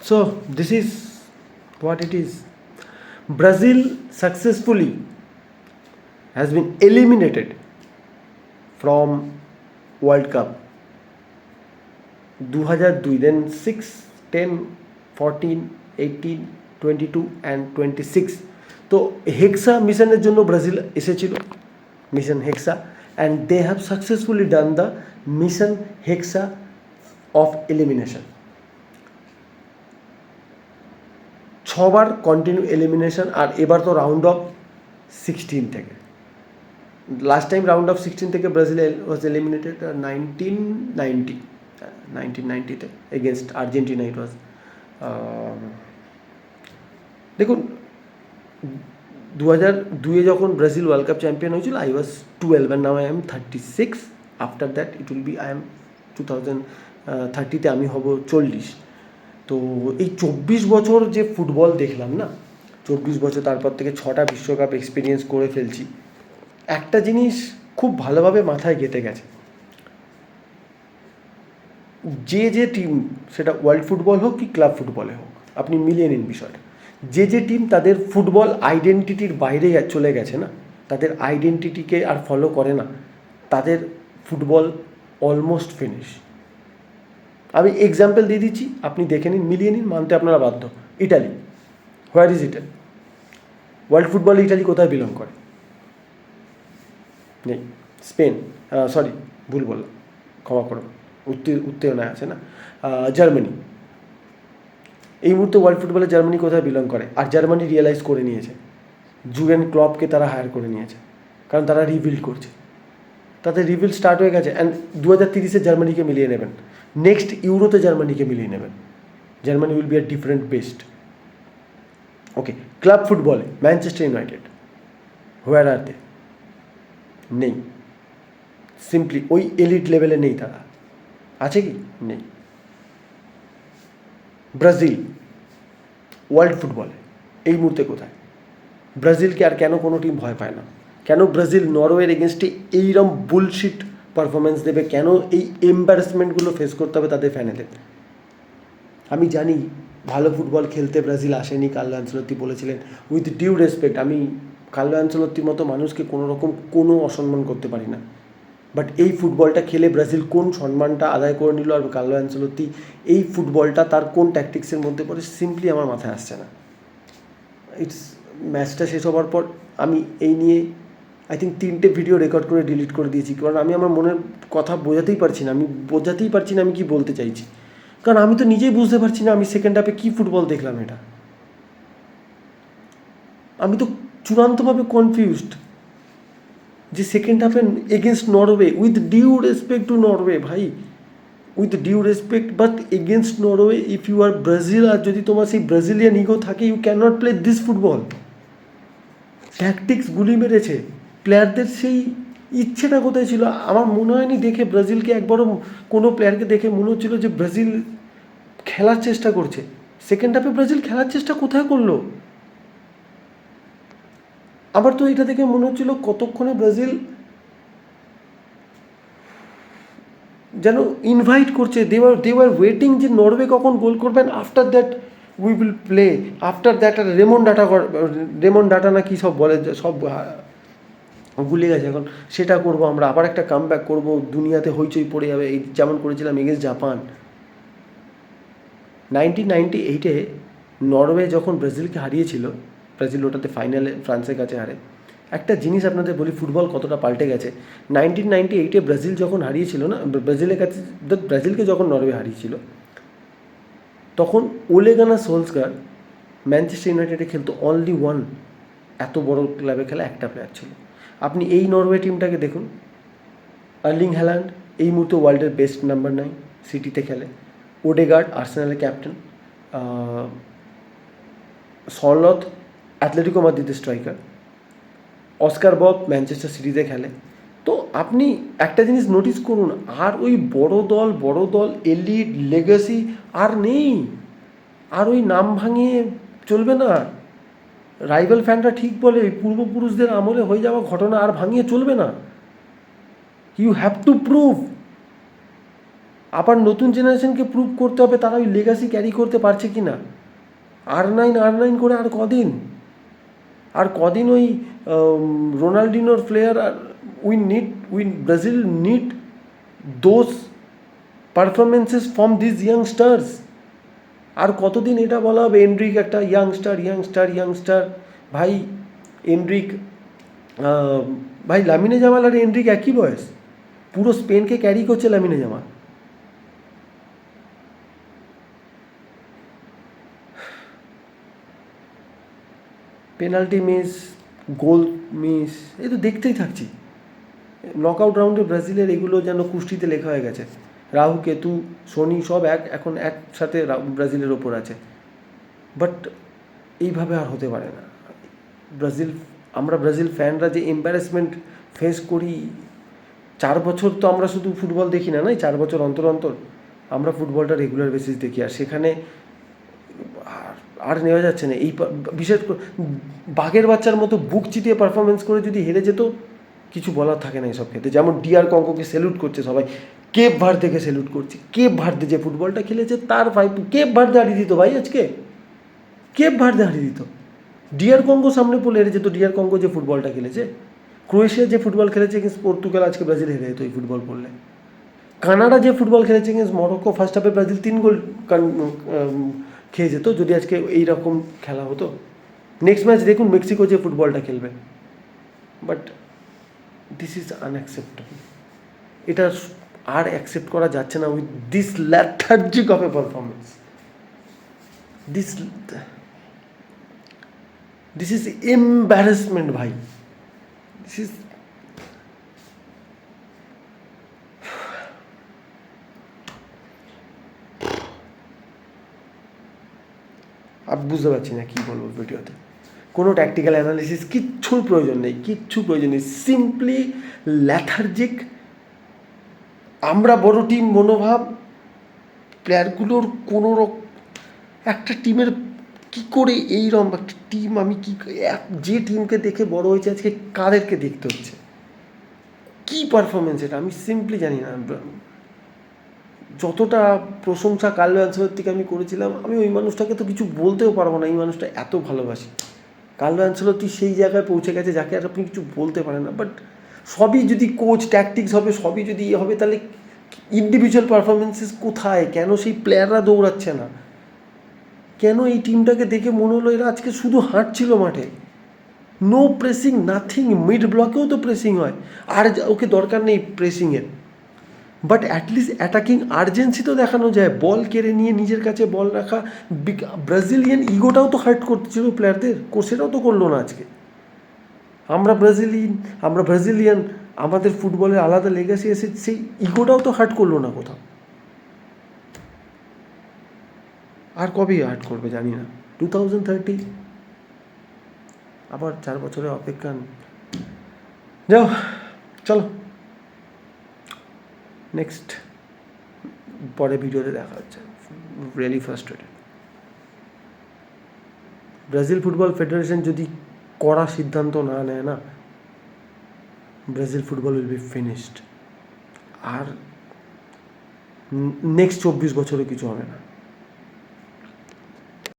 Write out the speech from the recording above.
So this is what it is. Brazil successfully has been eliminated from World Cup 2002, then 6, 10, 14, 18, 22 and 26. তো হেক্সা মিশনের জন্য Brazil এসেছিল, mission hexa, and they have successfully done the mission hexa of elimination. 6বার continue elimination, আর এবার তো round of 16 থেকে। Last time round of 16 থেকে ব্রাজিল ওয়াজ এলিমিনেটেড 1990-তে এগেনস্ট আর্জেন্টিনা ইট ওয়াজ। দেখুন 2002-এ যখন ব্রাজিল ওয়ার্ল্ড কাপ চ্যাম্পিয়ন হয়েছিল, I was 12 and now I am 36. After that it will be I am 2030-তে আমি হব 40। তো এই 24 বছর যে ফুটবল দেখলাম না, 24 বছর, তারপর থেকে 6টা বিশ্বকাপ এক্সপিরিয়েন্স করে ফেলছি, একটা জিনিস খুব ভালোভাবে মাথায় গেঁথে গেছে। যে টিম, সেটা ওয়ার্ল্ড ফুটবল হোক কি ক্লাব ফুটবলে হোক, আপনি মিলিয়ে নিন বিষয়টা, যে টিম তাদের ফুটবল আইডেন্টিটির বাইরে চলে গেছে না, তাদের আইডেন্টিটিকে আর ফলো করে না, তাদের ফুটবল অলমোস্ট ফিনিশ। আমি এক্সাম্পল দিয়ে দিচ্ছি, আপনি দেখে নিন, মিলিয়ে নিন, মানতে আপনারা বাধ্য। Italy, where is Italy? World ফুটবলে ইটালি কোথায় বিলং করে? নেই। স্পেন, সরি ভুল বললাম, ক্ষমা করুন, উত্তেজনায় আছে না। জার্মানি, এই মুহূর্তে ওয়ার্ল্ড ফুটবলে জার্মানি কোথায় বিলং করে? আর জার্মানি রিয়েলাইজ করে নিয়েছে, জুগেন ক্লপকে তারা হায়ার করে নিয়েছে, কারণ তারা রিবিল্ড করছে, তাদের রিবিল্ড স্টার্ট হয়ে গেছে। অ্যান্ড 2030-এ জার্মানিকে মিলিয়ে নেবেন, নেক্সট ইউরোতে জার্মানিকে মিলিয়ে নেবেন, Germany will be a different best. Okay, club ফুটবলে ম্যানচেস্টার ইউনাইটেড, হোয়ার আর দে? নেই, সিম্পলি ওই এলিট লেভেলে নেই তারা। আছে কি? নেই। ব্রাজিল ওয়ার্ল্ড ফুটবলে এই মুহূর্তে কোথায়? ব্রাজিলকে আর কেন কোনো টিম ভয় পায় না? কেন ব্রাজিল নরওয়ের এগেনস্টে এইরকম বুলশিট পারফরমেন্স দেবে? কেন এই এম্বারাসমেন্টগুলো ফেস করতে হবে তাদের ফ্যানেদের? আমি জানি ভালো ফুটবল খেলতে ব্রাজিল আসেনি, কার্লো অ্যানচেলত্তি বলেছিলেন, উইথ ডিউ রেসপেক্ট, আমি কার্লো অ্যানচেলত্তির মতো মানুষকে কোনো অসম্মান করতে পারি না, বাট এই ফুটবলটা খেলে ব্রাজিল কোন সম্মানটা আদায় করে নিল, আর কার্লো অ্যানচেলত্তি এই ফুটবলটা তার কোন ট্যাকটিক্সের মধ্যে পড়ে, সিম্পলি আমার মাথায় আসছে না। ম্যাচটা শেষ হওয়ার পর আমি এই নিয়ে আই থিঙ্ক 3টে ভিডিও রেকর্ড করে ডিলিট করে দিয়েছি, কারণ আমি আমার মনের কথা বোঝাতেই পারছি না, আমি কি বলতে চাইছি, কারণ আমি তো নিজেই বুঝতে পারছি না আমি সেকেন্ড হাফে কী ফুটবল দেখলাম। এটা আমি তো চূড়ান্তভাবে কনফিউজড যে সেকেন্ড হাফে against Norway, with due respect to Norway, ভাই, with due respect, but against Norway if you are Brazil, আর যদি তোমার সেই ব্রাজিলিয়ান ইগো থাকে, you can not play this football. Tactics গুলি মেরেছে, প্লেয়ারদের সেই ইচ্ছেটা কোথায় ছিল? আমার মনে হয়নি দেখে ব্রাজিলকে একবারও, কোনো প্লেয়ারকে দেখে মনে হচ্ছিল যে ব্রাজিল খেলার চেষ্টা করছে। সেকেন্ড হাফে ব্রাজিল খেলার চেষ্টা কোথায় করলো? আবার তো এটা দেখে মনে হচ্ছিল কতক্ষণে ব্রাজিল যেন ইনভাইট করছে, দে ওয়ার ওয়েটিং যে নরওয়ে কখন গোল করবেন, after that we will play, after that Raymond data না কি সব বলে, সব ভুলে গেছে এখন, সেটা করবো আমরা, আবার একটা কাম ব্যাক করবো, দুনিয়াতে হইচই পড়ে যাবে, এই যেমন করেছিলাম এগেন্স্ট জাপান। 1998-এ নরওয়ে যখন ব্রাজিলকে হারিয়েছিল, ব্রাজিল ওটাতে ফাইনালে ফ্রান্সের কাছে হারে। একটা জিনিস আপনাদের বলি, ফুটবল কতটা পাল্টে গেছে। 1998-এ ব্রাজিল যখন হারিয়েছিল না, ব্রাজিলকে যখন নরওয়ে হারিয়েছিল, তখন ওলে গানার সোলস্কার ম্যানচেস্টার ইউনাইটেডে খেলতো, অনলি ওয়ান, এত বড় ক্লাবে খেলা একটা প্লেয়ার ছিল। আপনি এই নরওয়ে টিমটাকে দেখুন, আর্লিং হ্যালান্ড এই মুহূর্তে ওয়ার্ল্ডের বেস্ট নাম্বার 9, সিটিতে খেলে। ওডেগার্ড আর্সেনালের ক্যাপ্টেন, সরলথ অ্যাথলেটিকো মাদ্রিদের স্ট্রাইকার, অস্কার বব ম্যানচেস্টার সিটিতে খেলে। তো আপনি একটা জিনিস নোটিস করুন, আর ওই বড় দল এলিট লেগাসি আর নেই, আর ওই নাম ভাঙিয়ে চলবে না। রাইভাল ফ্যানরা ঠিক বলে, ওই পূর্বপুরুষদের আমলে হয়ে যাওয়া ঘটনা আর ভাঙিয়ে চলবে না। ইউ হ্যাভ টু প্রুভ, আবার নতুন জেনারেশনকে প্রুভ করতে হবে তারা ওই লেগাসি ক্যারি করতে পারছে কি না। আর নাইন করে আর কদিন ওই রোনাল্ডিনোর প্লেয়ার। আর Brazil need those performances from this youngsters. আর কতদিন এটা বলা হবে এন্ড্রিক একটা ইয়াংস্টার। ভাই এন্ড্রিক, ভাই লামিনে জামাল আর এন্ড্রিক একই বয়স, পুরো স্পেনকে ক্যারি করছে Lamine Jamal. Penalty miss, goal miss, এই তো দেখতেই থাকছি। নকআউট রাউন্ডে ব্রাজিলের এগুলো যেন কুষ্টিতে লেখা হয়ে গেছে। রাহু কেতু শনি সব এখন একসাথে ব্রাজিলের ওপর আছে। বাট এইভাবে আর হতে পারে না। আমরা ব্রাজিল ফ্যানরা যে এম্বারেসমেন্ট ফেস করি, 4 বছর তো আমরা শুধু ফুটবল দেখি না, 4 বছর অন্তর অন্তর আমরা ফুটবলটা রেগুলার বেসিস দেখি। আর সেখানে আর নেওয়া যাচ্ছে না। বিশেষ করে বাঘের বাচ্চার মতো বুক চিতিয়ে পারফরমেন্স করে যদি হেরে যেত, কিছু বলার থাকে না এসব ক্ষেত্রে। যেমন ডিআর কঙ্গোকে স্যালুট করছে সবাই, কেপ ভার্দেকে স্যালুট করছে। কেপ ভার্দে যে ফুটবলটা খেলেছে তার কেপ ভার্দে হারিয়ে দিত ভাই, আজকে কেপ ভার্দে হারিয়ে দিত। ডিআর কঙ্গো সামনে পড়লে হেরে যেত। ডিআর কঙ্গো যে ফুটবলটা খেলেছে, ক্রোয়েশিয়া যে ফুটবল খেলেছে এগেন্স্ট পর্তুগাল, আজকে ব্রাজিল হেরে যেত এই ফুটবল করলে। কানাডা যে ফুটবল খেলেছে এগেন্স্ট মরক্কো, ফার্স্ট হাফে ব্রাজিল 3 গোল খেয়ে যেত যদি আজকে এইরকম খেলা হতো। নেক্সট ম্যাচ দেখুন মেক্সিকো যে ফুটবলটা খেলবে। But this is unacceptable. এটা আর অ্যাকসেপ্ট করা যাচ্ছে না with this lethargic of A performance. This is embarrassment ভাই। দিস ইজ আর বুঝতে পারছি না কী বলবো ভিডিওতে। কোনো ট্যাকটিক্যাল অ্যানালিসিস কিচ্ছুর প্রয়োজন নেই, সিম্পলি ল্যাথার্জিক। আমরা বড় টিম মনোভাব, প্লেয়ারগুলোর কোনো একটা টিমের কী করে এইরকম একটা টিম, আমি যে টিমকে দেখে বড় হয়েছে আজকে কাদেরকে দেখতে হচ্ছে, কী পারফরমেন্স এটা আমি সিম্পলি জানি না। যতটা প্রশংসা কার্লো অ্যানচেলত্তিকে আমি করেছিলাম, আমি ওই মানুষটাকে তো কিছু বলতেও পারবো না। এই মানুষটা এত ভালোবাসি। কার্লো অ্যানচেলত্তি সেই জায়গায় পৌঁছে গেছে যাকে আর আপনি কিছু বলতে পারেন না। বাট সবই যদি কোচ ট্যাকটিক্স হবে, সবই যদি হবে, তাহলে ইন্ডিভিজুয়াল পারফরমেন্সেস কোথায়? কেন সেই প্লেয়াররা দৌড়াচ্ছে না? কেন এই টিমটাকে দেখে মনে হলো এরা আজকে শুধু হাঁটছিল মাঠে? No pressing, nothing. মিড ব্লকেও তো প্রেসিং হয়, আর ওকে দরকার নেই প্রেসিংয়ের। বাট অ্যাটলিস্ট অ্যাটাকিং আর্জেন্সি তো দেখানো যায়। বল কেড়ে নিয়ে নিজের কাছে বল রাখা। ব্রাজিলিয়ান ইগোটাও তো হার্ট করছিল প্লেয়ারদের, সেটাও তো করলো না আজকে। আমরা ব্রাজিলিয়ান, আমাদের ফুটবলের আলাদা লেগাসি এসে সেই ইগোটাও তো হার্ট করলো না কোথাও। আর কবে হার্ট করবে জানি না। 2030, আবার 4 বছরের অপেক্ষা। যাও, চলো নেক্সট পরে ভিডিওতে দেখা হচ্ছে। Really frustrated. Brazil football federation যদি কড়া সিদ্ধান্ত না নেয় না, Brazil football will be finished. আর নেক্সট 24 বছরে কিছু হবে না।